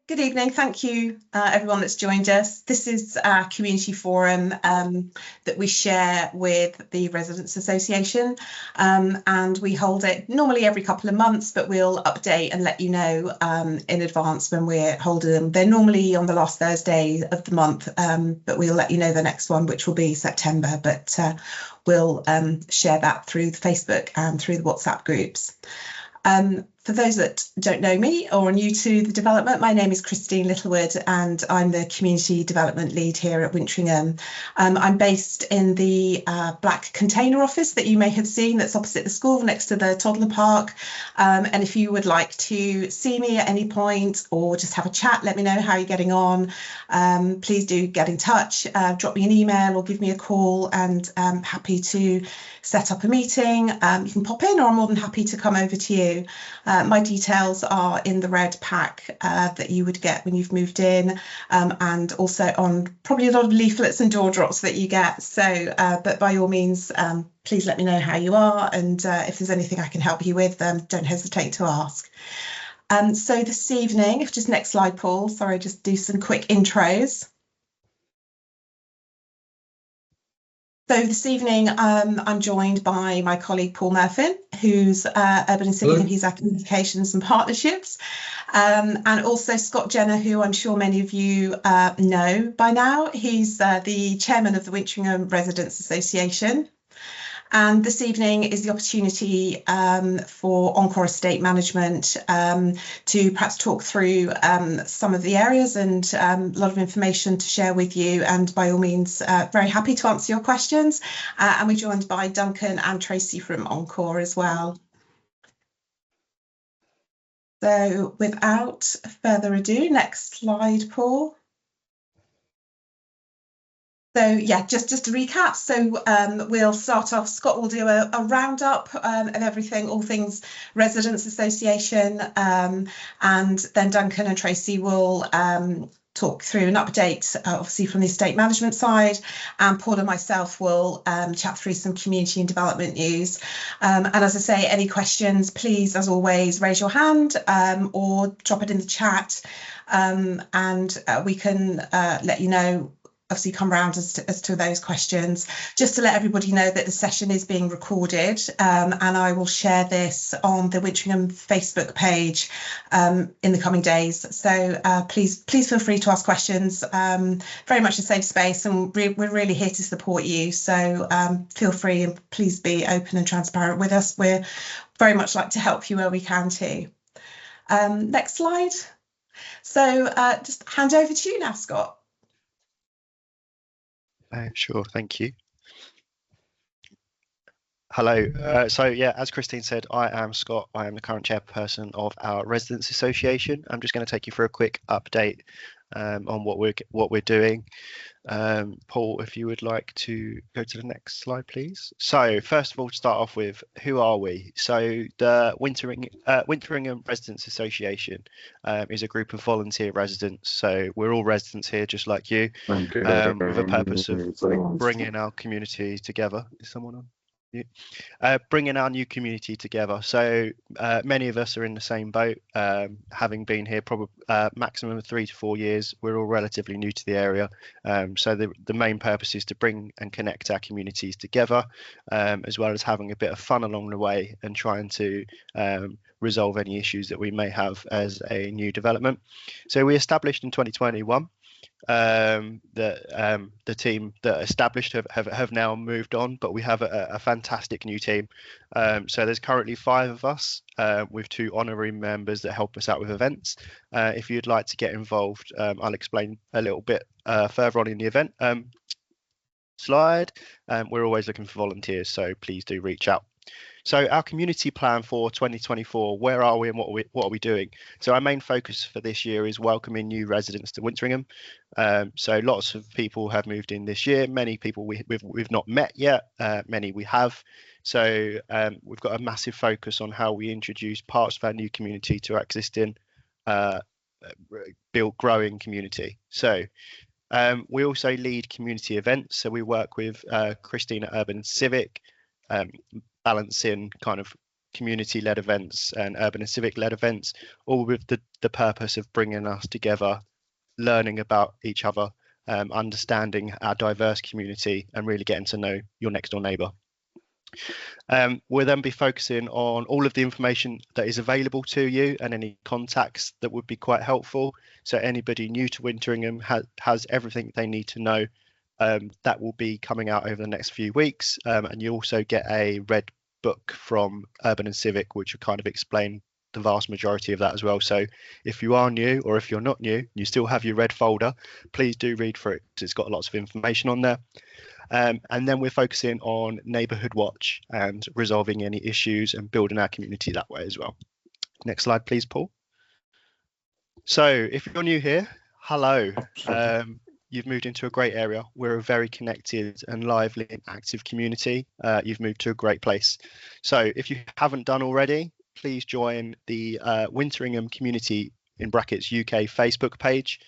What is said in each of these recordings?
Good evening. Thank you, everyone that's joined us. This is our community forum that we share with the Residents Association, and we hold it normally every couple of months, but we'll update and let you know in advance when we're holding them. They're normally on the last Thursday of the month, but we'll let you know the next one, which will be September, but we'll share that through the Facebook and through the WhatsApp groups. For those that don't know me or are new to the development, my name is Christine Littlewood and I'm the Community Development Lead here at Wintringham. I'm based in the black container office that you may have seen that's opposite the school next to the toddler park. And if you would like to see me at any point or just have a chat, let me know how you're getting on. Please do get in touch, drop me an email or give me a call, and I'm happy to set up a meeting. You can pop in, or I'm more than happy to come over to you. My details are in the red pack that you would get when you've moved in, and also on probably a lot of leaflets and door drops that you get. So, but by all means, please let me know how you are, and if there's anything I can help you with, don't hesitate to ask. So this evening, if just next slide, Paul, sorry, just do some quick intros. So this evening, I'm joined by my colleague Paul Murphy, who's Urban and City, and he's our Communications and Partnerships, and also Scott Jenner, who I'm sure many of you know by now. He's the chairman of the Wintringham Residents Association. And this evening is the opportunity for Encore Estate Management to perhaps talk through some of the areas and a lot of information to share with you. And by all means, very happy to answer your questions. And we're joined by Duncan and Tracy from Encore as well. So without further ado, next slide, Paul. So yeah, just to recap, so we'll start off, Scott will do a roundup of everything, all things Residents Association, and then Duncan and Tracy will talk through an update, obviously from the estate management side, and Paul and myself will chat through some community and development news. And as I say, any questions, please, as always, raise your hand or drop it in the chat, and we can let you know, obviously come round as to those questions. Just to let everybody know that the session is being recorded, and I will share this on the Wintringham Facebook page in the coming days. So please feel free to ask questions. Very much a safe space, and we're really here to support you. So feel free, and please be open and transparent with us. We're very much like to help you where we can too. Next slide. So just hand over to you now, Scott. Sure, thank you. Hello. So yeah, as Christine said, I am Scott. I am the current chairperson of our Residents Association. I'm just going to take you through a quick update on what we're doing. Paul, if you would like to go to the next slide, please. So first of all, to start off with, who are we? So the Wintringham Residents Association is a group of volunteer residents. So we're all residents here, just like you, with a purpose of bringing our community together. Is someone on? Bringing our new community together. So many of us are in the same boat, having been here probably maximum of 3 to 4 years. We're all relatively new to the area, so the main purpose is to bring and connect our communities together, as well as having a bit of fun along the way and trying to resolve any issues that we may have as a new development. So we established in 2021. The team that established have now moved on, but we have a fantastic new team. So there's currently 5 of us, with 2 honorary members that help us out with events. If you'd like to get involved, I'll explain a little bit further on in the event slide. We're always looking for volunteers, so please do reach out. So our community plan for 2024, where are we and what are we doing? So our main focus for this year is welcoming new residents to Wintringham. So lots of people have moved in this year. Many people we've not met yet, many we have. So we've got a massive focus on how we introduce parts of our new community to our existing growing community. So we also lead community events. So we work with Christine at Urban Civic, balancing kind of community-led events and urban and civic-led events, all with the purpose of bringing us together, learning about each other, understanding our diverse community, and really getting to know your next door neighbour. We'll then be focusing on all of the information that is available to you and any contacts that would be quite helpful. So anybody new to Wintringham has everything they need to know. That will be coming out over the next few weeks. And you also get a red book from Urban and Civic, which will kind of explain the vast majority of that as well. So if you are new, or if you're not new, you still have your red folder, please do read through it, because it's got lots of information on there. And then we're focusing on Neighbourhood Watch and resolving any issues and building our community that way as well. Next slide, please, Paul. So if you're new here, hello. You've moved into a great area. We're a very connected and lively and active community. You've moved to a great place. So if you haven't done already, please join the Wintringham Community in brackets UK Facebook page.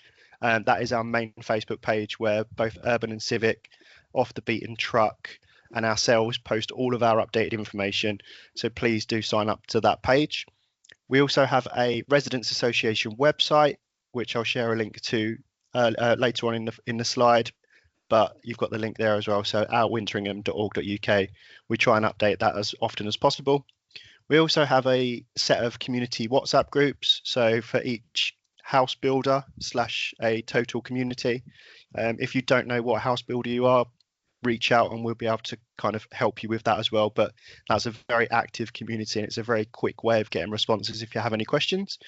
That is our main Facebook page where both Urban and Civic, Off the Beaten Truck, and ourselves post all of our updated information. So please do sign up to that page. We also have a Residents Association website, which I'll share a link to later on in the slide, but you've got the link there as well. So outwintringham.org.uk. We try and update that as often as possible. We also have a set of community WhatsApp groups. So for each house builder / a total community, if you don't know what house builder you are, reach out and we'll be able to kind of help you with that as well. But that's a very active community and it's a very quick way of getting responses if you have any questions.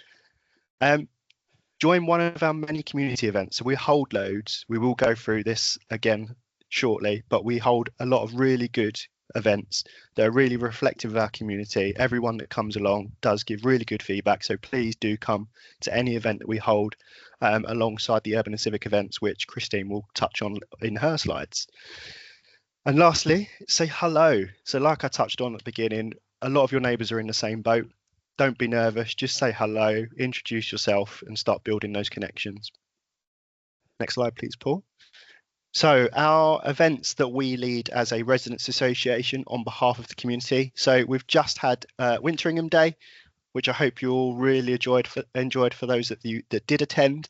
Join one of our many community events. So we hold loads. We will go through this again shortly, but we hold a lot of really good events that are really reflective of our community. Everyone that comes along does give really good feedback. So please do come to any event that we hold alongside the Urban and Civic events, which Christine will touch on in her slides. And lastly, say hello. So like I touched on at the beginning, a lot of your neighbours are in the same boat. Don't be nervous, just say hello, introduce yourself and start building those connections. Next slide, please, Paul. So our events that we lead as a residents association on behalf of the community. So we've just had Wintringham Day, which I hope you all really enjoyed for those of you that did attend.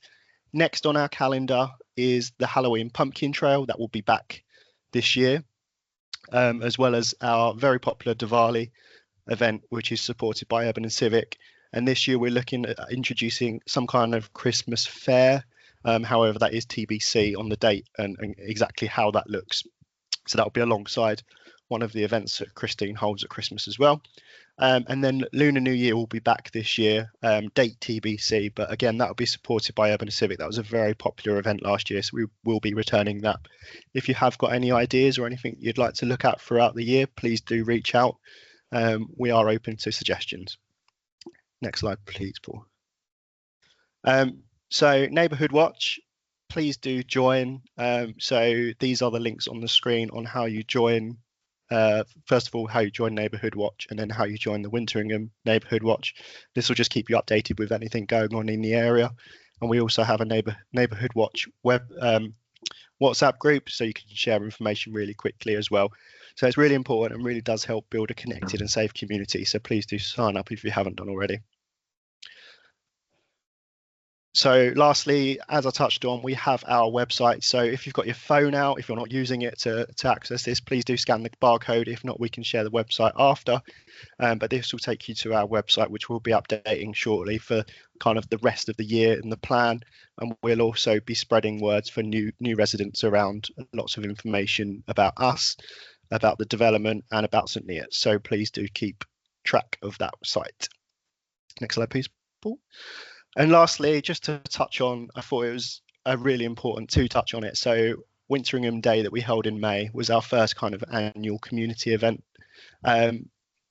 Next on our calendar is the Halloween Pumpkin Trail that will be back this year, as well as our very popular Diwali event, which is supported by Urban and Civic. And this year we're looking at introducing some kind of Christmas fair. However, that is TBC on the date and exactly how that looks. So that'll be alongside one of the events that Christine holds at Christmas as well. And then Lunar New Year will be back this year, date TBC, but again, that'll be supported by Urban and Civic. That was a very popular event last year, so we will be returning that. If you have got any ideas or anything you'd like to look at throughout the year, please do reach out. We are open to suggestions. Next slide, please, Paul. So Neighbourhood Watch, please do join. So these are the links on the screen on how you join. First of all, how you join Neighbourhood Watch, and then how you join the Wintringham Neighbourhood Watch. This will just keep you updated with anything going on in the area. And we also have a Neighbourhood Watch WhatsApp group, so you can share information really quickly as well. So it's really important and really does help build a connected and safe community. So please do sign up if you haven't done already. So lastly, as I touched on, we have our website. So if you've got your phone out, if you're not using it to access this, please do scan the barcode. If not, we can share the website after. But this will take you to our website, which we'll be updating shortly for kind of the rest of the year and the plan. And we'll also be spreading words for new residents around lots of information about us, about the development and about St. Neots. So please do keep track of that site. Next slide, please, Paul. And lastly, just to touch on, I thought it was really important to touch on it. So Wintringham Day that we held in May was our first kind of annual community event.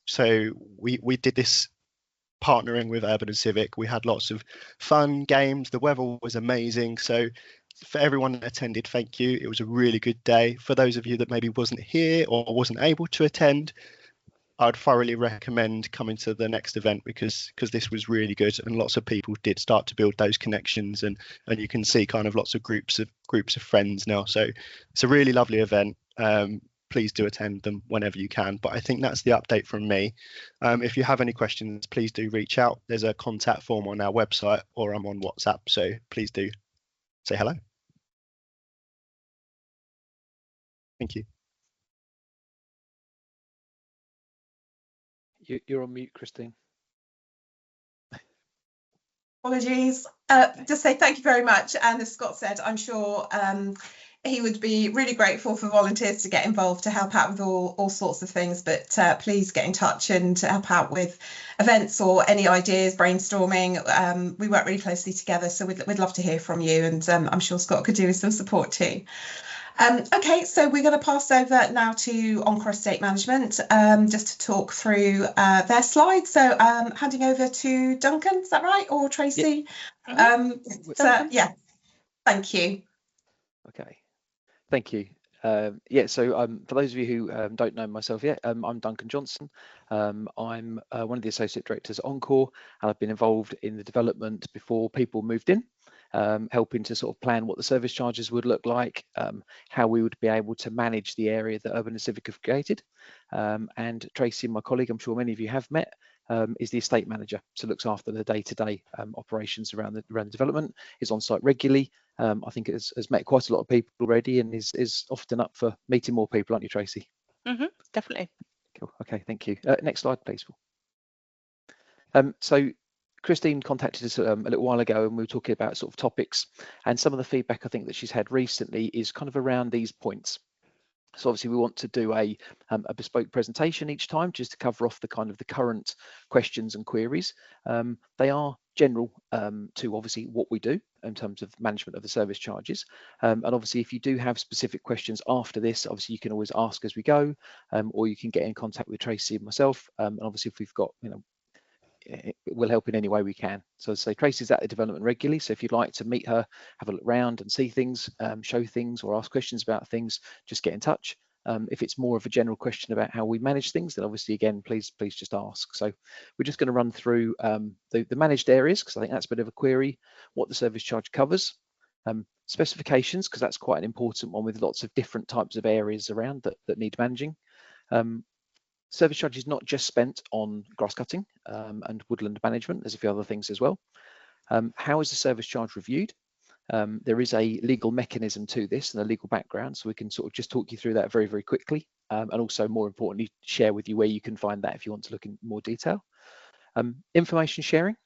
So we did this partnering with Urban and Civic. We had lots of fun games. The weather was amazing. So for everyone that attended, thank you. It was a really good day. For those of you that maybe wasn't here or wasn't able to attend, I'd thoroughly recommend coming to the next event because this was really good and lots of people did start to build those connections and you can see kind of lots of groups of friends now. So it's a really lovely event. please do attend them whenever you can. But I think that's the update from me. If you have any questions, please do reach out. There's a contact form on our website, or I'm on WhatsApp, so please do say hello. Thank you. You're on mute, Christine. Apologies. Just say thank you very much. And as Scott said, I'm sure he would be really grateful for volunteers to get involved to help out with all sorts of things. But please get in touch and help out with events or any ideas, brainstorming. We work really closely together, so we'd love to hear from you. And I'm sure Scott could do with some support too. Okay, so we're going to pass over now to Encore Estate Management just to talk through their slides. So handing over to Duncan, is that right? Or Tracy? Yeah, yeah, thank you. Okay, thank you. So for those of you who don't know myself yet, I'm Duncan Johnson. I'm one of the Associate Directors at Encore, and I've been involved in the development before people moved in, helping to sort of plan what the service charges would look like, how we would be able to manage the area that Urban and Civic have created. And Tracy, my colleague, I'm sure many of you have met, is the estate manager, so looks after the day-to-day operations around the development, is on site regularly. I think has met quite a lot of people already, and is often up for meeting more people, aren't you, Tracy? Definitely. Cool. Okay, thank you. Next slide, please. So Christine contacted us a little while ago, and we were talking about sort of topics, and some of the feedback I think that she's had recently is kind of around these points. So obviously we want to do a bespoke presentation each time, just to cover off the kind of the current questions and queries. They are general to obviously what we do in terms of management of the service charges. And obviously if you do have specific questions after this, obviously you can always ask as we go, or you can get in contact with Tracy and myself. And obviously if we've got, we'll help in any way we can. So say Tracy's at the development regularly, so if you'd like to meet her, have a look around and see things, show things or ask questions about things, just get in touch. If it's more of a general question about how we manage things, then obviously again, please just ask. So we're just going to run through the managed areas, because I think that's a bit of a query, what the service charge covers, specifications, because that's quite an important one with lots of different types of areas around that need managing. Service charge is not just spent on grass cutting and woodland management. There's a few other things as well. How is the service charge reviewed? There is a legal mechanism to this and a legal background, so we can sort of just talk you through that very, very quickly, and also more importantly, share with you where you can find that if you want to look in more detail. Information sharing,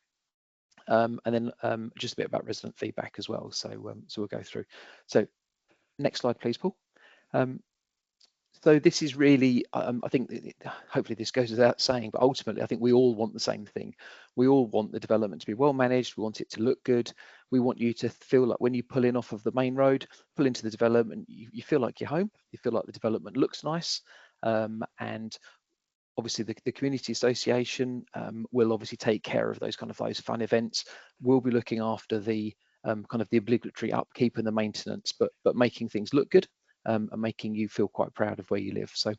and then just a bit about resident feedback as well. So we'll go through. So next slide, please, Paul. So this is really, I think, hopefully this goes without saying, but ultimately I think we all want the same thing. We all want the development to be well managed. We want it to look good. We want you to feel like when you pull in off of the main road, pull into the development, you feel like you're home. You feel like the development looks nice. And obviously the community association will obviously take care of those fun events. We'll be looking after the kind of the obligatory upkeep and the maintenance, but making things look good. And making you feel quite proud of where you live. So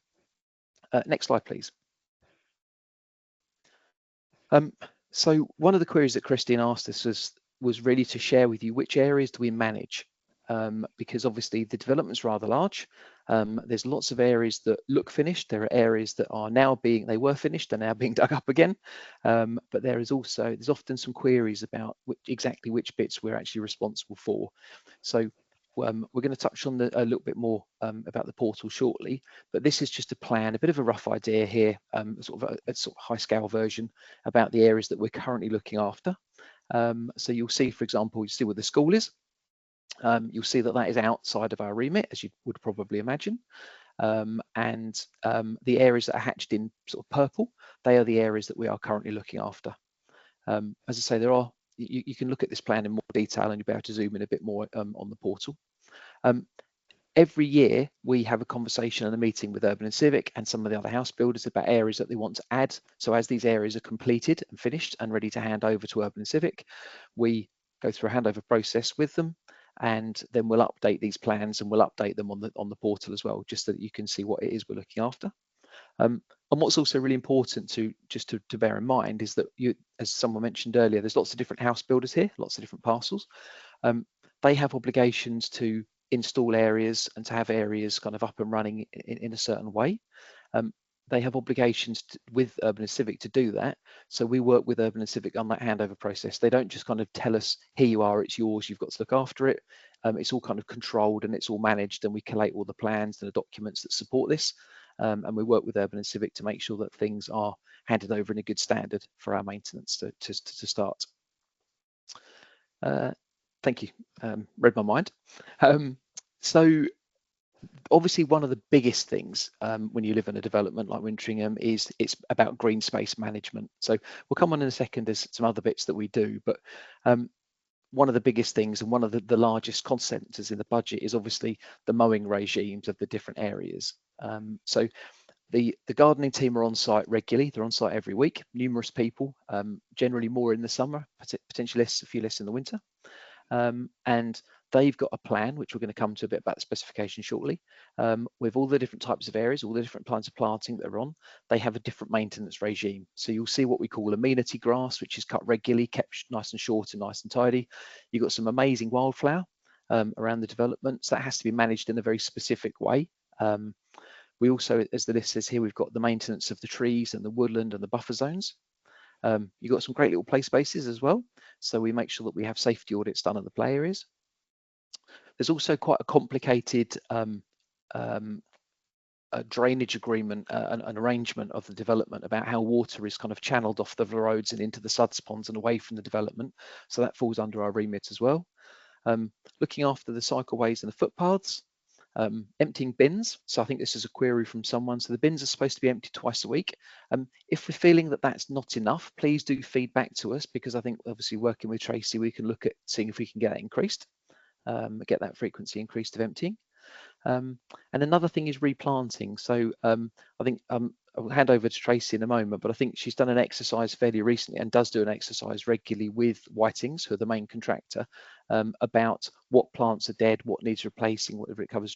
next slide, please. So one of the queries that Christine asked us was really to share with you which areas do we manage, because obviously the development's rather large. There's lots of areas that look finished. There are areas that are now they were finished and now being dug up again. But there's often some queries about exactly which bits we're actually responsible for. So we're going to touch on a little bit more about the portal shortly, but this is just a plan, a bit of a rough idea here, sort of a sort of high scale version about the areas that we're currently looking after. So you'll see, for example, you see where the school is. You'll see that is outside of our remit, as you would probably imagine. And the areas that are hatched in sort of purple, they are the areas that we are currently looking after. As I say, you can look at this plan in more detail and you'll be able to zoom in a bit more on the portal. Every year we have a conversation and a meeting with Urban and Civic and some of the other house builders about areas that they want to add. So as these areas are completed and finished and ready to hand over to Urban and Civic, we go through a handover process with them, and then we'll update these plans and we'll update them on the portal as well, just so that you can see what it is we're looking after. And what's also really important to bear in mind is that as someone mentioned earlier, there's lots of different house builders here, lots of different parcels. They have obligations to install areas and to have areas kind of up and running in a certain way. They have obligations with Urban and Civic to do that. So we work with Urban and Civic on that handover process. They don't just kind of tell us, here you are, it's yours, you've got to look after it. It's all kind of controlled and it's all managed, and we collate all the plans and the documents that support this. And we work with Urban and Civic to make sure that things are handed over in a good standard for our maintenance to start. Thank you. Read my mind. So obviously one of the biggest things when you live in a development like Wintringham is it's about green space management. So we'll come on in a second, there's some other bits that we do, but one of the biggest things and one of the largest cost centers in the budget is obviously the mowing regimes of the different areas. So the gardening team are on site regularly. They're on site every week, numerous people, generally more in the summer, potentially a few less in the winter. And they've got a plan, which we're going to come to a bit about the specification shortly, with all the different types of areas, all the different kinds of planting that are on. They have a different maintenance regime. So you'll see what we call amenity grass, which is cut regularly, kept nice and short and nice and tidy. You've got some amazing wildflower around the developments. That has to be managed in a very specific way. We also, as the list says here, we've got the maintenance of the trees and the woodland and the buffer zones. You've got some great little play spaces as well. So we make sure that we have safety audits done at the play areas. There's also quite a complicated a drainage agreement, an arrangement of the development about how water is kind of channeled off the roads and into the suds ponds and away from the development. So that falls under our remit as well. Looking after the cycleways and the footpaths. Emptying bins. So I think this is a query from someone. So the bins are supposed to be emptied twice a week. If we're feeling that that's not enough, please do feed back to us, because I think obviously working with Tracy, we can look at seeing if we can get that increased, get that frequency increased of emptying. And another thing is replanting. So I think I'll hand over to Tracy in a moment, but I think she's done an exercise fairly recently and does do an exercise regularly with Whitings, who are the main contractor, about what plants are dead, what needs replacing, whatever it covers,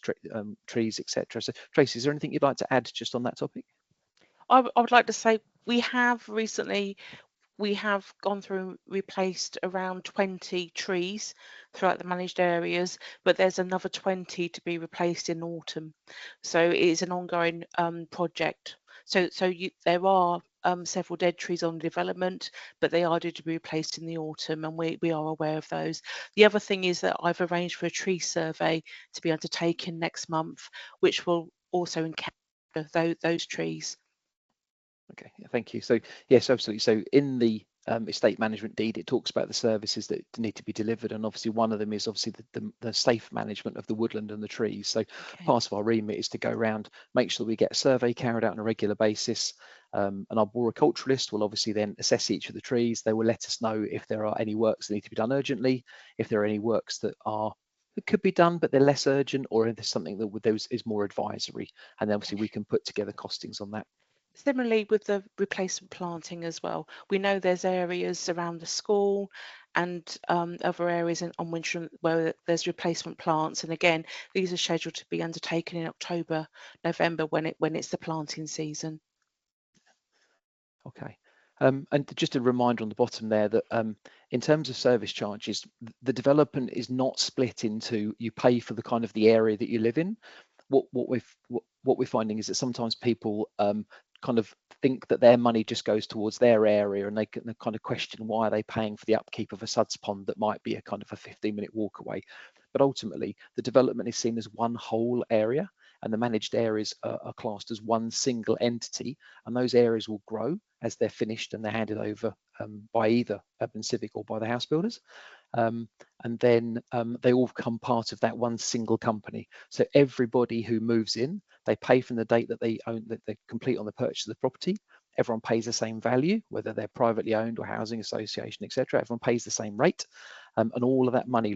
trees, etc. So Tracy, is there anything you'd like to add just on that topic? I would like to say we have recently gone through and replaced around 20 trees throughout the managed areas, but there's another 20 to be replaced in autumn. So it is an ongoing project. So there are several dead trees on development, but they are due to be replaced in the autumn, and we are aware of those. The other thing is that I've arranged for a tree survey to be undertaken next month, which will also encounter those trees. Okay, thank you. So yes, absolutely. So in the estate management deed, it talks about the services that need to be delivered, and obviously one of them is obviously the safe management of the woodland and the trees. So part of our remit is to go around, make sure that we get a survey carried out on a regular basis, and our arboriculturalist will obviously then assess each of the trees. They will let us know if there are any works that need to be done urgently, if there are any works that could be done but they're less urgent, or if there's something that is more advisory, and then obviously we can put together costings on that. Similarly with the replacement planting as well, we know there's areas around the school and other areas on Wintringham where there's replacement plants, and again these are scheduled to be undertaken in October, November when it's the planting season. Okay. And just a reminder on the bottom there that in terms of service charges, the development is not split into you pay for the kind of the area that you live in. What we're finding is that sometimes people kind of think that their money just goes towards their area, and they kind of question why are they paying for the upkeep of a suds pond that might be a kind of a 15-minute walk away. But ultimately, the development is seen as one whole area, and the managed areas are classed as one single entity, and those areas will grow as they're finished and they're handed over by either Urban Civic or by the house builders. And then they all become part of that one single company. So everybody who moves in, they pay from the date that they own, that they complete on the purchase of the property. Everyone pays the same value, whether they're privately owned or housing association, etc. Everyone pays the same rate, and all of that money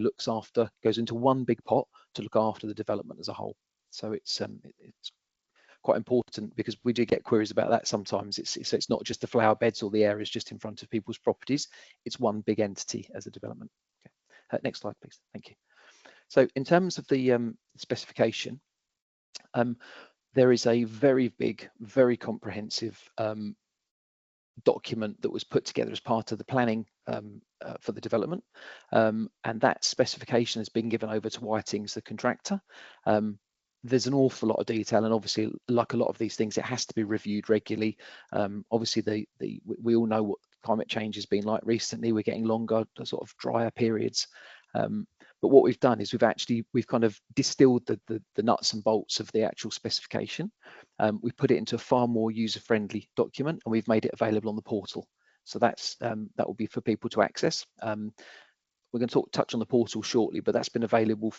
goes into one big pot to look after the development as a whole. So it's quite important, because we do get queries about that sometimes. It's not just the flower beds or the areas just in front of people's properties. It's one big entity as a development. Okay. Next slide, please. Thank you. So in terms of the specification, there is a very big, very comprehensive document that was put together as part of the planning for the development, and that specification has been given over to Whitings, the contractor. There's an awful lot of detail, and obviously, like a lot of these things, it has to be reviewed regularly. Obviously, we all know what climate change has been like recently. We're getting longer, sort of drier periods. But what we've done is we've kind of distilled the nuts and bolts of the actual specification. We've put it into a far more user-friendly document, and we've made it available on the portal. So that will be for people to access. We're going to touch on the portal shortly, but that's been available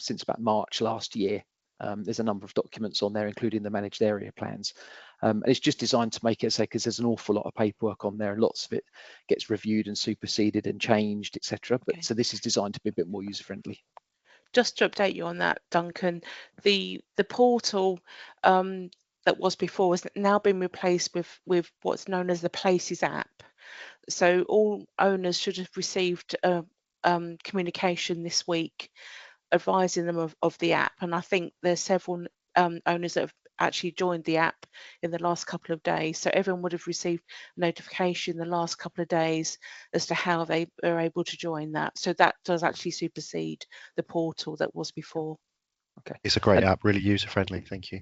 since about March last year. There's a number of documents on there, including the managed area plans. And it's just designed to make it so, because there's an awful lot of paperwork on there, and lots of it gets reviewed and superseded and changed, etc. But so this is designed to be a bit more user friendly. Just to update you on that, Duncan, the portal that was before has now been replaced with what's known as the Places app. So all owners should have received communication this week advising them of the app, and I think there's several owners that have actually joined the app in the last couple of days, so everyone would have received notification the last couple of days as to how they are able to join that. So that does actually supersede the portal that was before. Okay, it's a great app, really user friendly. Thank you.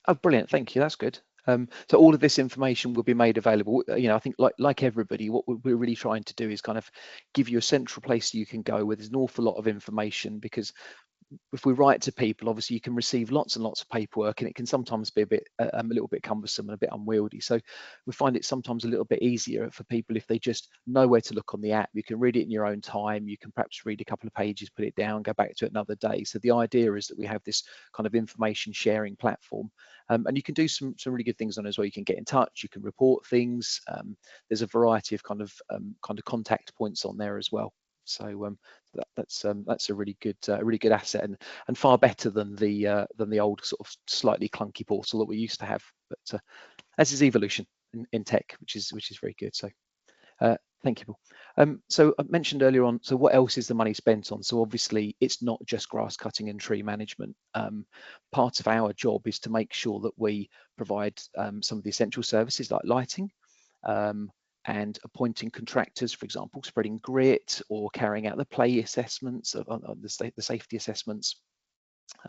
Oh, brilliant, thank you, that's good. So all of this information will be made available. I think like everybody, what we're really trying to do is kind of give you a central place you can go where there's an awful lot of information, because if we write to people, obviously you can receive lots and lots of paperwork, and it can sometimes be a little bit cumbersome and a bit unwieldy. So we find it sometimes a little bit easier for people if they just know where to look on the app. You can read it in your own time. You can perhaps read a couple of pages, put it down, go back to it another day. So the idea is that we have this kind of information sharing platform, and you can do some really good things on it as well. You can get in touch, you can report things. There's a variety of kind of contact points on there as well. So that's a really good asset, and far better than the old sort of slightly clunky portal that we used to have. But as is evolution in tech, which is very good. So thank you, Paul. So I mentioned earlier on, so what else is the money spent on? So obviously it's not just grass cutting and tree management. Part of our job is to make sure that we provide some of the essential services like lighting, and appointing contractors, for example, spreading grit or carrying out the play assessments, the safety assessments,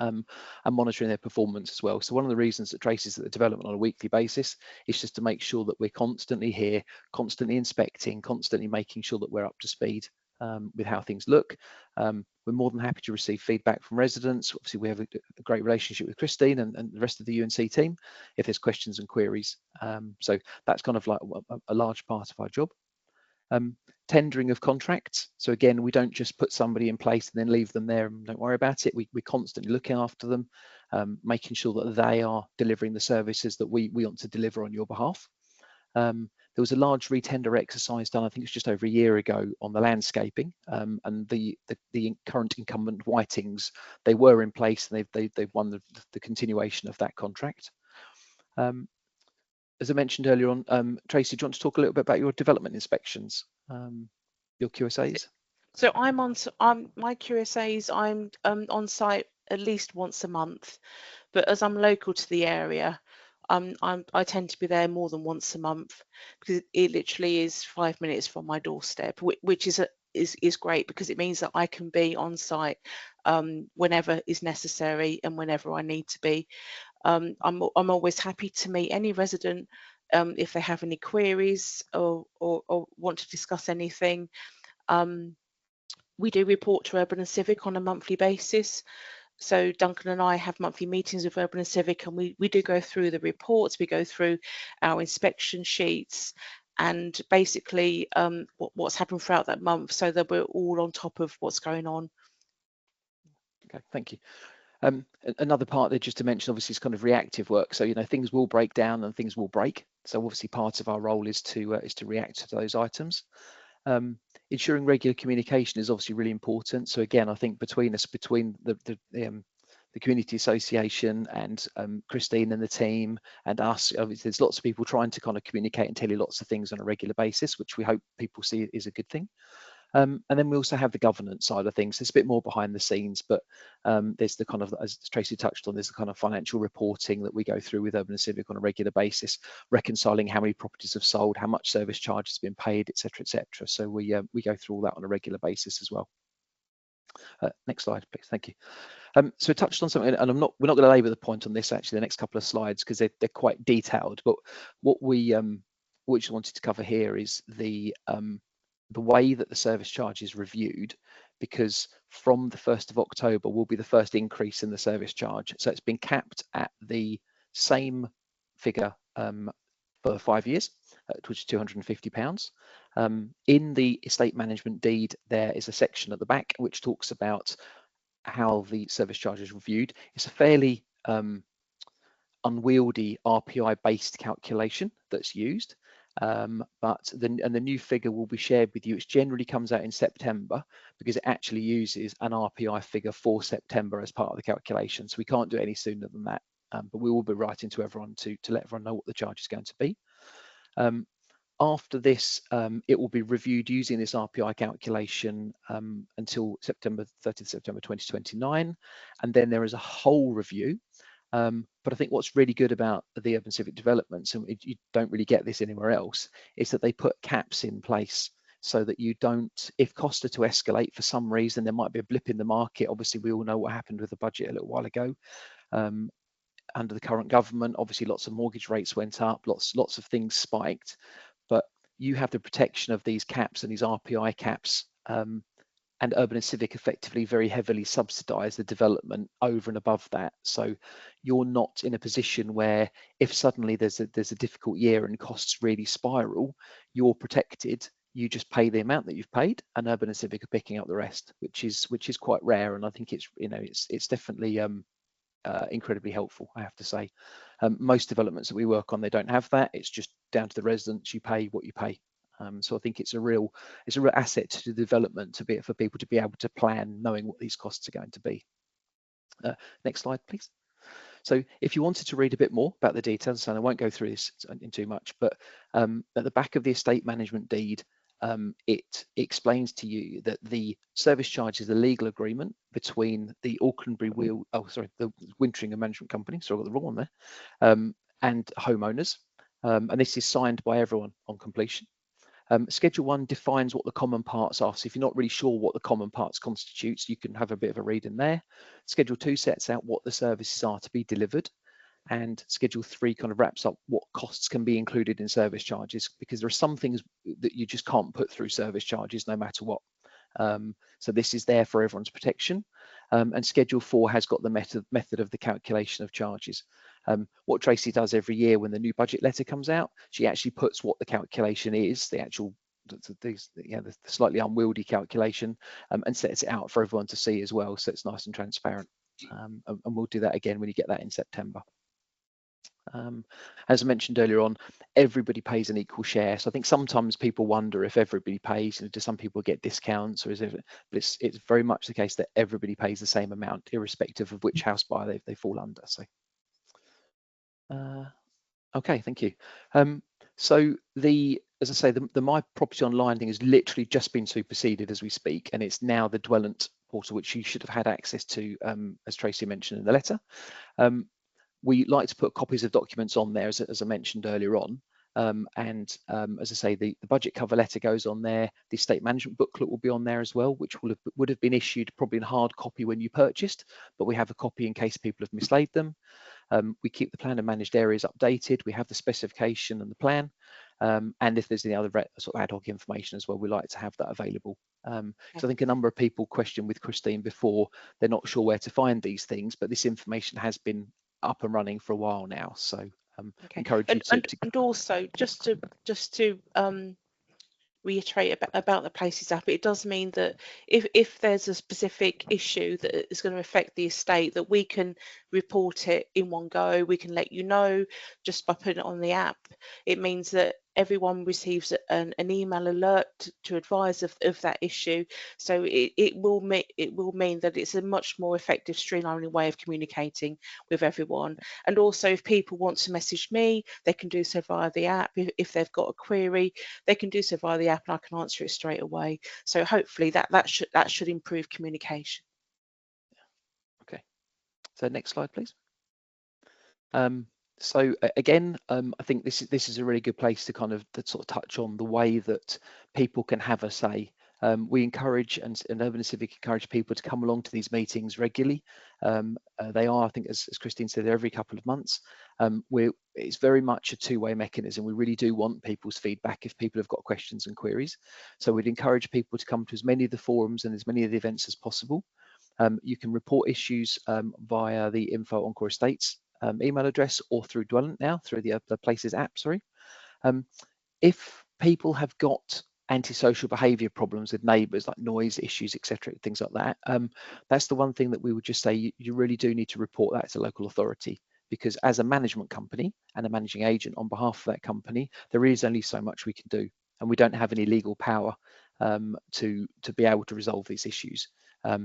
and monitoring their performance as well. So one of the reasons that Tracy's at the development on a weekly basis is just to make sure that we're constantly here, constantly inspecting, constantly making sure that we're up to speed with how things look. We're more than happy to receive feedback from residents. Obviously, we have a great relationship with Christine and the rest of the UNC team if there's questions and queries. So that's kind of like a large part of our job. Tendering of contracts. So again, we don't just put somebody in place and then leave them there and don't worry about it. We're constantly looking after them, making sure that they are delivering the services that we want to deliver on your behalf. There was a large retender exercise done, I think it was just over a year ago, on the landscaping, and the current incumbent Whitings, they were in place and they've won the continuation of that contract. As I mentioned earlier on, Tracy, do you want to talk a little bit about your development inspections, your QSAs? So my QSAs, I'm on site at least once a month, but as I'm local to the area, I tend to be there more than once a month, because it literally is 5 minutes from my doorstep, which is great, because it means that I can be on site whenever is necessary and whenever I need to be. I'm always happy to meet any resident if they have any queries or want to discuss anything. We do report to Urban and Civic on a monthly basis. So Duncan and I have monthly meetings with Urban and Civic, and we do go through the reports, we go through our inspection sheets, and basically what's happened throughout that month, so that we're all on top of what's going on. Okay, thank you. Another part there just to mention, obviously, is kind of reactive work. So things will break down and things will break. So obviously part of our role is to react to those items. Ensuring regular communication is obviously really important. So again, I think between the community association and Christine and the team and us, obviously there's lots of people trying to kind of communicate and tell you lots of things on a regular basis, which we hope people see is a good thing. And then we also have the governance side of things. It's a bit more behind the scenes, but there's the kind of, as Tracy touched on, there's the kind of financial reporting that we go through with Urban and Civic on a regular basis, reconciling how many properties have sold, how much service charge has been paid, etc., etc. So we go through all that on a regular basis as well. Next slide, please. Thank you. So we touched on something, and we're not going to labour the point on this actually, the next couple of slides, because they're quite detailed. But what we just wanted to cover here is the way that the service charge is reviewed, because from the 1st of October will be the first increase in the service charge. So it's been capped at the same figure for 5 years, which is £250. In the estate management deed, there is a section at the back which talks about how the service charge is reviewed. It's a fairly unwieldy RPI-based calculation that's used, but the new figure will be shared with you. It generally comes out in September because it actually uses an RPI figure for September as part of the calculation. So we can't do it any sooner than that, but we will be writing to everyone to let everyone know what the charge is going to be. After this, it will be reviewed using this RPI calculation until September 30th September 2029, and then there is a whole review. But I think what's really good about the urban civic developments, and you don't really get this anywhere else, is that they put caps in place so that you don't, if costs are to escalate for some reason, there might be a blip in the market. Obviously, we all know what happened with the budget a little while ago. Under the current government, obviously lots of mortgage rates went up, lots of things spiked, but you have the protection of these caps and these RPI caps, and Urban and Civic effectively very heavily subsidise the development over and above that. So you're not in a position where if suddenly there's a difficult year and costs really spiral, you're protected. You just pay the amount that you've paid, and Urban and Civic are picking up the rest, which is quite rare. And I think it's definitely incredibly helpful, I have to say. Most developments that we work on, they don't have that. It's just down to the residents. You pay what you pay. So I think it's a real asset to the development for people to be able to plan, knowing what these costs are going to be. Next slide, please. So if you wanted to read a bit more about the details, and I won't go through this in too much, but at the back of the estate management deed, it explains to you that the service charge is a legal agreement between the the Wintringham Management Company, so I got the wrong one there, and homeowners, and this is signed by everyone on completion. Schedule 1 defines what the common parts are. So if you're not really sure what the common parts constitutes, you can have a bit of a read in there. Schedule 2 sets out what the services are to be delivered. And Schedule 3 kind of wraps up what costs can be included in service charges, because there are some things that you just can't put through service charges no matter what. So this is there for everyone's protection. And Schedule 4 has got the method of the calculation of charges. What Tracy does every year when the new budget letter comes out, she actually puts what the calculation is, the slightly unwieldy calculation, and sets it out for everyone to see as well, so it's nice and transparent. And we'll do that again when you get that in September. As I mentioned earlier on, everybody pays an equal share. So I think sometimes people wonder if everybody pays, do some people get discounts, or is it? But it's very much the case that everybody pays the same amount, irrespective of which house buyer they fall under. So, okay, thank you. So as I say, the My Property Online thing has literally just been superseded as we speak, and it's now the Dwellent portal, which you should have had access to, as Tracy mentioned in the letter. We like to put copies of documents on there, as I mentioned earlier on. As I say, the budget cover letter goes on there. The estate management booklet will be on there as well, which would have been issued probably in hard copy when you purchased, but we have a copy in case people have mislaid them. We keep the plan and managed areas updated. We have the specification and the plan. And if there's any other sort of ad hoc information as well, we like to have that available. So I think a number of people questioned with Christine before, they're not sure where to find these things, but this information has been up and running for a while now. So encourage you to and also just to reiterate about the Places app, it does mean that if there's a specific issue that is going to affect the estate, that we can report it in one go. We can let you know just by putting it on the app. It means that everyone receives an email alert to advise of that issue. So it will mean that it's a much more effective, streamlining way of communicating with everyone. And also, if people want to message me, they can do so via the app. If they've got a query, they can do so via the app, and I can answer it straight away. So hopefully that should improve communication. Okay. So next slide, please. So again, I think this is a really good place to kind of sort of touch on the way that people can have a say. We encourage and Urban and Civic encourage people to come along to these meetings regularly. They are, I think, as Christine said, every couple of months. It's very much a two-way mechanism. We really do want people's feedback if people have got questions and queries. So we'd encourage people to come to as many of the forums and as many of the events as possible. You can report issues via the Info Encore Estates email address, or through Dwellent now, through the Places app, sorry. If people have got antisocial behaviour problems with neighbours, like noise issues, etc., things like that, that's the one thing that we would just say you really do need to report that to local authority, because as a management company and a managing agent on behalf of that company, there is only so much we can do, and we don't have any legal power to be able to resolve these issues.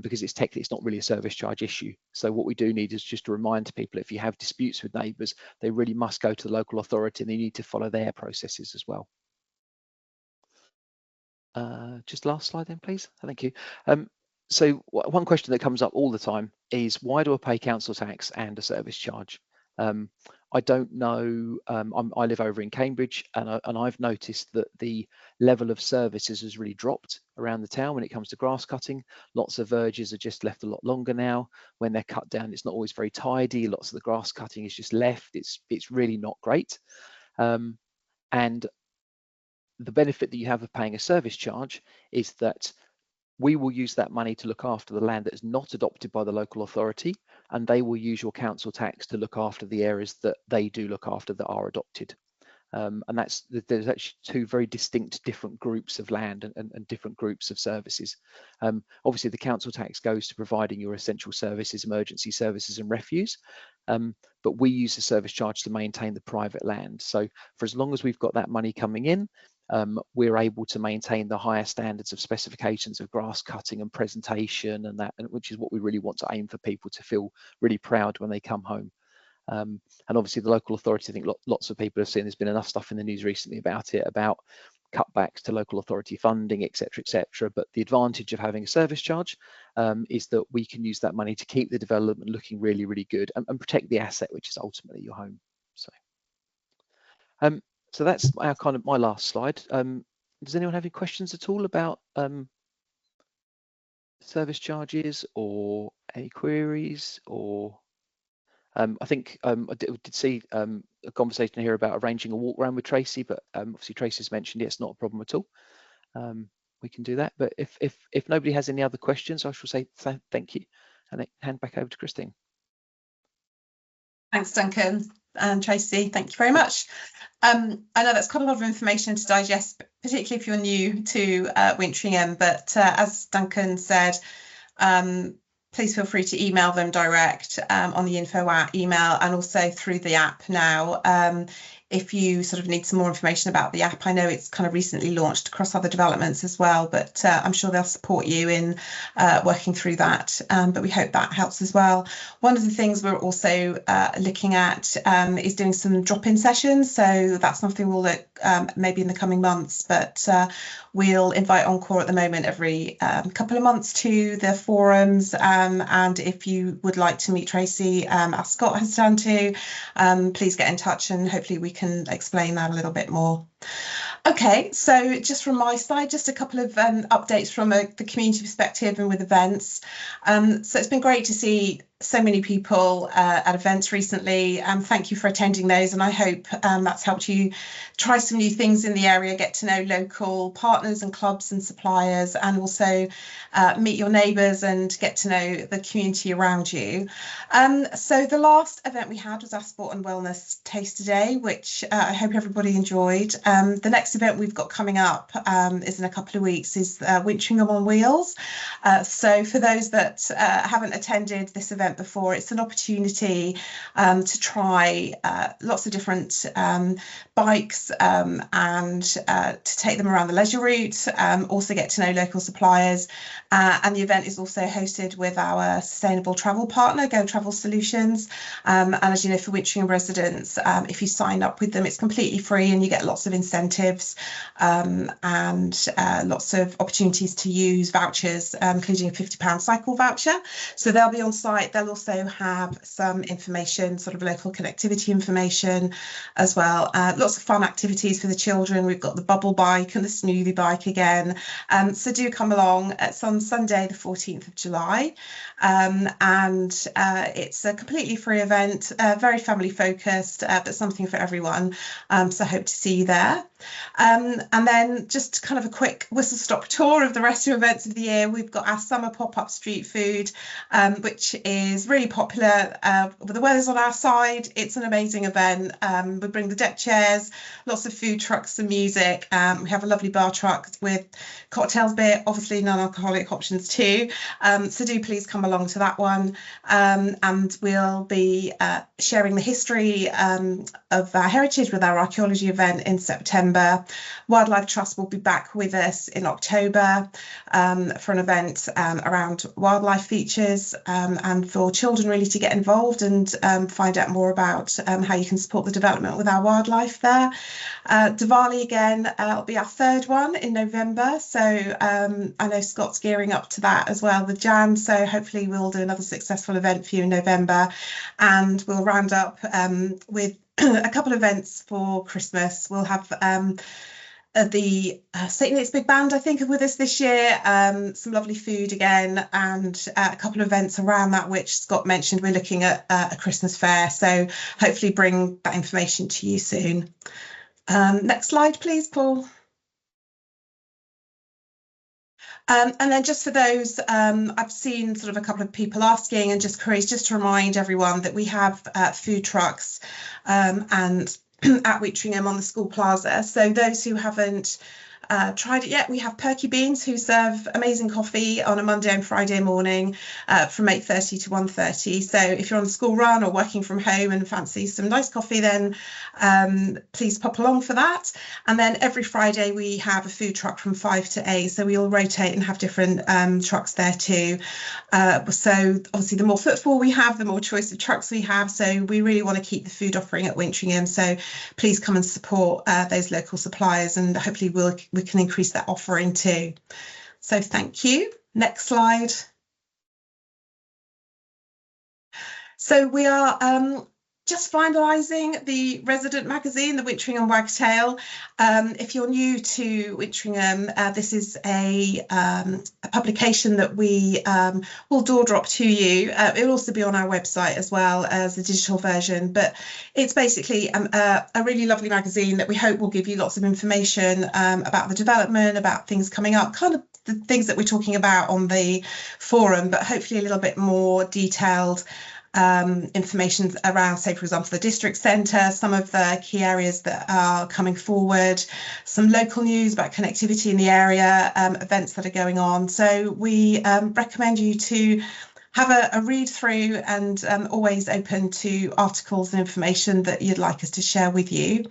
Because it's technically, it's not really a service charge issue. So what we do need is just to remind people, if you have disputes with neighbours, they really must go to the local authority and they need to follow their processes as well. Just last slide then, please. Thank you. So one question that comes up all the time is, why do I pay council tax and a service charge? I don't know. I live over in Cambridge, and I've noticed that the level of services has really dropped around the town when it comes to grass cutting. Lots of verges are just left a lot longer now. When they're cut down, it's not always very tidy. Lots of the grass cutting is just left. It's really not great. And the benefit that you have of paying a service charge is that we will use that money to look after the land that is not adopted by the local authority, and they will use your council tax to look after the areas that they do look after that are adopted. And there's actually two very distinct different groups of land and different groups of services. Obviously, the council tax goes to providing your essential services, emergency services and refuse, but we use the service charge to maintain the private land. So for as long as we've got that money coming in, we're able to maintain the higher standards of specifications of grass cutting and presentation, and which is what we really want to aim for people to feel really proud when they come home. And obviously the local authority, I think lots of people have seen, there's been enough stuff in the news recently about it, about cutbacks to local authority funding, etc., but the advantage of having a service charge is that we can use that money to keep the development looking really, really good and protect the asset, which is ultimately your home. So that's my last slide. Does anyone have any questions at all about service charges or any queries? Or I think I did see a conversation here about arranging a walk around with Tracy, but obviously Tracy's mentioned it's not a problem at all. We can do that. But if nobody has any other questions, I shall say thank you and hand back over to Christine. Thanks, Duncan and Tracy. Thank you very much. I know that's quite a lot of information to digest, particularly if you're new to Wintringham, but as Duncan said, please feel free to email them direct on the info email, and also through the app now. If you sort of need some more information about the app, I know it's kind of recently launched across other developments as well, but I'm sure they'll support you in working through that. But we hope that helps as well. One of the things we're also looking at is doing some drop-in sessions. So that's something we'll look maybe in the coming months, but we'll invite Encore at the moment every couple of months to the forums. And if you would like to meet Tracy, as Scott has done too, please get in touch and hopefully we can explain that a little bit more. Okay, so just from my side, just a couple of updates from the community perspective and with events. So it's been great to see so many people at events recently. Thank you for attending those, and I hope that's helped you try some new things in the area, get to know local partners and clubs and suppliers, and also meet your neighbours and get to know the community around you. So the last event we had was our Sport and Wellness Taster Day, which I hope everybody enjoyed. The next event we've got coming up is in a couple of weeks, is Wintringham on Wheels. So for those that haven't attended this event event before, it's an opportunity to try lots of different bikes and to take them around the leisure route, also get to know local suppliers. And the event is also hosted with our sustainable travel partner, Go Travel Solutions. And as you know, for Wintringham residents, if you sign up with them, it's completely free and you get lots of incentives and lots of opportunities to use vouchers, including a £50 cycle voucher. So they'll be on site. They'll also have some information, sort of local connectivity information as well. Lots of fun activities for the children. We've got the bubble bike and the smoothie bike again. So do come along. It's on Sunday, the 14th of July. And it's a completely free event, very family focused, but something for everyone. So I hope to see you there. And then just kind of a quick whistle stop tour of the rest of events of the year. We've got our summer pop-up street food, which is really popular. The weather's on our side. It's an amazing event. We bring the deck chairs, lots of food trucks and music. We have a lovely bar truck with cocktails, beer, obviously non-alcoholic options too. So do please come along to that one. And we'll be sharing the history of our heritage with our archaeology event in September. Wildlife Trust will be back with us in October for an event around wildlife features and for children really to get involved and find out more about how you can support the development with our wildlife there. Diwali again will be our third one in November, so I know Scott's gearing up to that as well with Jan, so hopefully we'll do another successful event for you in November, and we'll round up with a couple of events for Christmas. We'll have the St. Nick's Big Band, I think, are with us this year, some lovely food again, and a couple of events around that, which Scott mentioned. We're looking at a Christmas fair, so hopefully bring that information to you soon. Next slide, please, Paul. And then just for those, I've seen sort of a couple of people asking and just queries, just to remind everyone that we have food trucks and at Wintringham on the school plaza. So those who haven't tried it yet, we have Perky Beans, who serve amazing coffee on a Monday and Friday morning from 8:30 to 1:30. So if you're on the school run or working from home and fancy some nice coffee, then please pop along for that. And then every Friday we have a food truck from 5 to 8. So we all rotate and have different trucks there too. So obviously the more footfall we have, the more choice of trucks we have. So we really want to keep the food offering at Wintringham. So please come and support those local suppliers, and hopefully we can increase that offering too. So thank you. Next slide. So we are just finalising the resident magazine, the Wintringham Wagtail. If you're new to Wintringham, this is a publication that we will door drop to you. It will also be on our website as well as the digital version, but it's basically a really lovely magazine that we hope will give you lots of information about the development, about things coming up, kind of the things that we're talking about on the forum, but hopefully a little bit more detailed information around, say, for example, the district centre, some of the key areas that are coming forward, some local news about connectivity in the area, events that are going on. So we recommend you to have a read through, and always open to articles and information that you'd like us to share with you.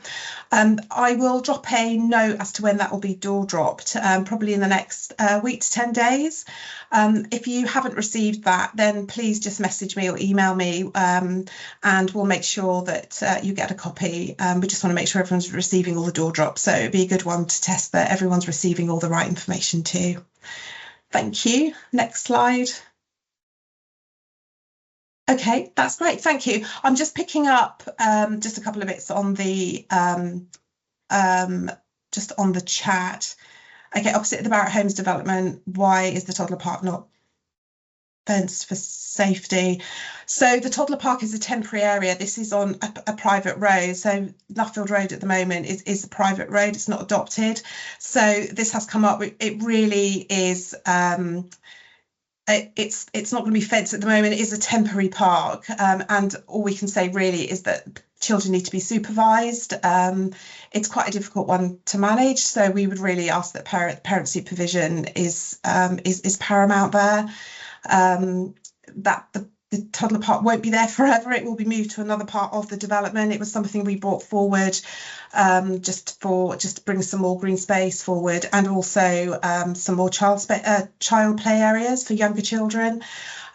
I will drop a note as to when that will be door dropped, probably in the next week to 10 days. If you haven't received that, then please just message me or email me, and we'll make sure that you get a copy. We just want to make sure everyone's receiving all the door drops, so it'd be a good one to test that everyone's receiving all the right information too. Thank you. Next slide. Okay, that's great. Thank you. I'm just picking up just a couple of bits on the just on the chat. Okay, opposite the Barratt Homes development, why is the toddler park not fenced for safety? So the toddler park is a temporary area. This is on a private road. So Nuffield Road at the moment is a private road. It's not adopted. So this has come up. It really is. It's not going to be fenced at the moment. It is a temporary park, and all we can say really is that children need to be supervised. It's quite a difficult one to manage, so we would really ask that parent supervision is paramount there. That the toddler park won't be there forever. It will be moved to another part of the development. It was something we brought forward just to bring some more green space forward, and also some more child play areas for younger children.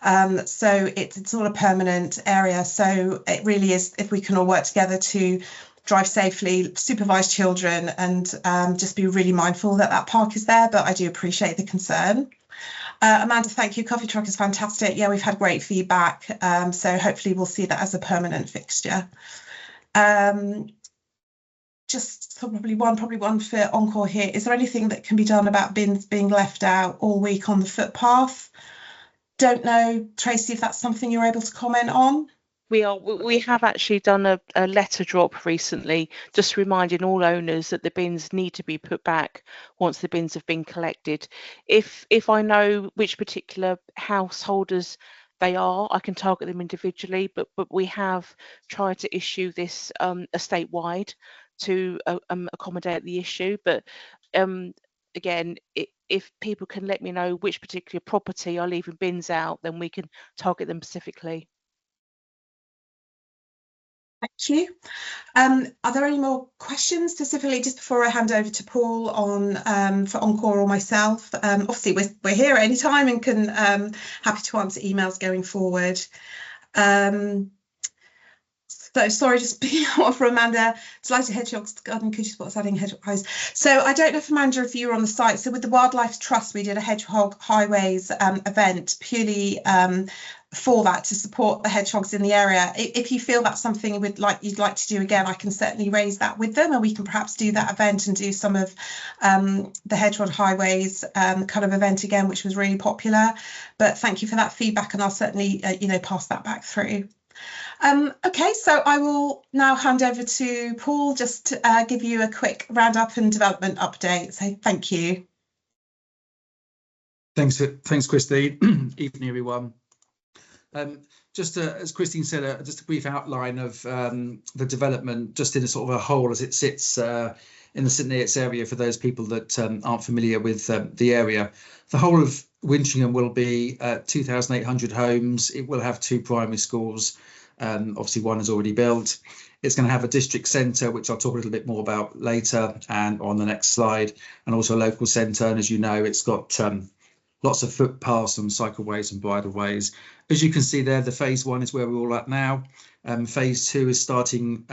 So it's not a permanent area. So it really is, if we can all work together to drive safely, supervise children, and just be really mindful that that park is there. But I do appreciate the concern. Amanda, thank you. Coffee truck is fantastic. Yeah, we've had great feedback. So hopefully we'll see that as a permanent fixture. Just probably one for Encore here. Is there anything that can be done about bins being left out all week on the footpath? Don't know, Tracy, if that's something you're able to comment on. We have actually done a letter drop recently, just reminding all owners that the bins need to be put back once the bins have been collected. If I know which particular householders they are, I can target them individually, but we have tried to issue this estate-wide to accommodate the issue. But again, if people can let me know which particular property are leaving bins out, then we can target them specifically. Thank you. Are there any more questions specifically just before I hand over to Paul on for Encore or myself? Obviously, we're here at any time and can happy to answer emails going forward. So sorry, just being off for Amanda. Delighted Hedgehogs Garden, could you spot us adding hedgehogs? So I don't know if Amanda, if you were on the site. So with the Wildlife Trust, we did a Hedgehog Highways event purely for that, to support the hedgehogs in the area. If you feel that's something you'd like to do again, I can certainly raise that with them, and we can perhaps do that event and do some of the Hedgehog Highways kind of event again, which was really popular. But thank you for that feedback, and I'll certainly pass that back through. Okay, so I will now hand over to Paul just to give you a quick roundup and development update. So thank you. Thanks, Christine. Evening, everyone. Just as Christine said, just a brief outline of the development, just in a sort of a whole as it sits in the St Neots area for those people that aren't familiar with the area. The whole of Wintringham will be 2,800 homes. It will have 2 primary schools. Obviously, one is already built. It's going to have a district centre, which I'll talk a little bit more about later and on the next slide, and also a local centre. And as you know, it's got lots of footpaths and cycleways and bridleways. As you can see there, the phase 1 is where we're all at now. Phase 2 is starting.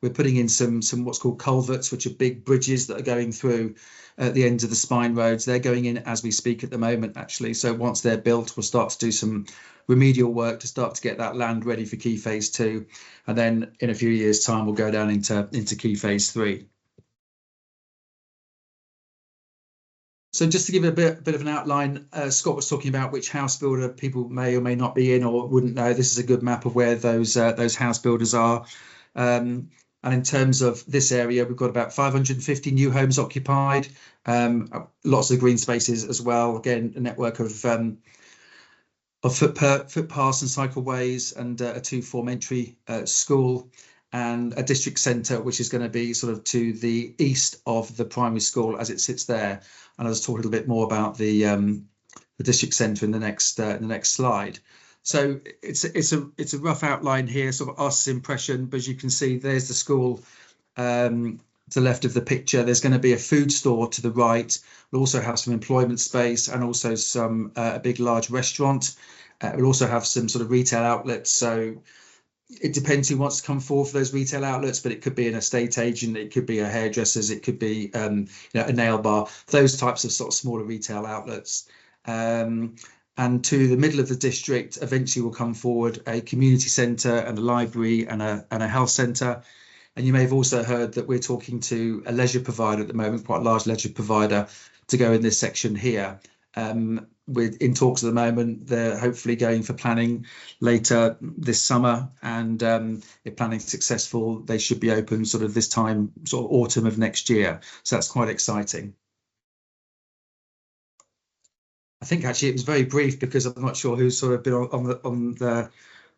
We're putting in some what's called culverts, which are big bridges that are going through at the ends of the spine roads. They're going in as we speak at the moment, actually. So once they're built, we'll start to do some remedial work to start to get that land ready for key phase 2. And then in a few years' time, we'll go down into key phase 3. So just to give a bit of an outline, Scott was talking about which house builder people may or may not be in or wouldn't know. This is a good map of where those house builders are. And in terms of this area, we've got about 550 new homes occupied, lots of green spaces as well. Again, a network of footpaths and cycleways, and a 2-form entry school, and a district centre, which is going to be sort of to the east of the primary school as it sits there. And I'll just talk a little bit more about the district centre in the next slide. So it's a rough outline here, sort of us impression, but as you can see, there's the school to the left of the picture. There's going to be a food store to the right. We'll also have some employment space and also some a big large restaurant. We'll also have some sort of retail outlets. So it depends who wants to come forward for those retail outlets, but it could be an estate agent, it could be a hairdresser's, it could be a nail bar, those types of sort of smaller retail outlets. And to the middle of the district, eventually will come forward a community centre and a library and a health centre. And you may have also heard that we're talking to a leisure provider at the moment, quite a large leisure provider, to go in this section here. We're in talks at the moment. They're hopefully going for planning later this summer, and if planning is successful, they should be open sort of this time, sort of autumn of next year. So that's quite exciting. I think actually it was very brief because I'm not sure who's sort of been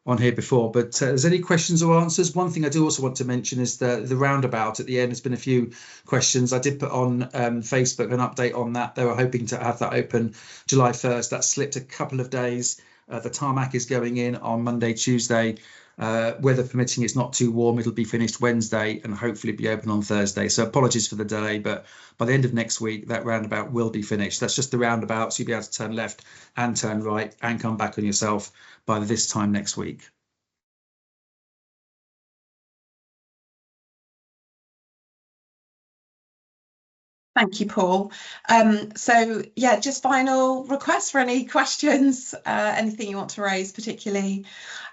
on here before, but there's any questions or answers. One thing I do also want to mention is the roundabout at the end. There's been a few questions. I did put on Facebook an update on that. They were hoping to have that open July 1st. That slipped a couple of days. The tarmac is going in on Monday, Tuesday. Weather permitting, it's not too warm. It'll be finished Wednesday and hopefully be open on Thursday. So apologies for the delay, but by the end of next week, that roundabout will be finished. That's just the roundabout, so you'll be able to turn left and turn right and come back on yourself by this time next week. Thank you, Paul. So yeah, just final requests for any questions, anything you want to raise particularly.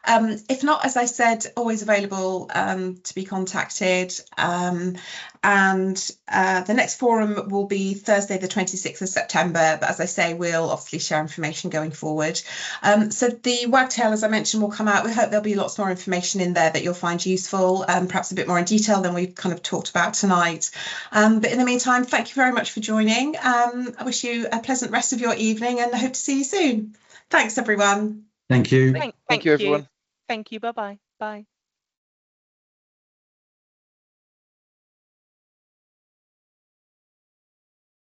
If not, as I said, always available to be contacted. And the next forum will be Thursday, the 26th of September. But as I say, we'll obviously share information going forward. So the wagtail, as I mentioned, will come out. We hope there'll be lots more information in there that you'll find useful, perhaps a bit more in detail than we've kind of talked about tonight. But in the meantime, thank you very much for joining. I wish you a pleasant rest of your evening and I hope to see you soon. Thanks, everyone. Thank you. Thank you, everyone. Thank you. Bye-bye. Bye.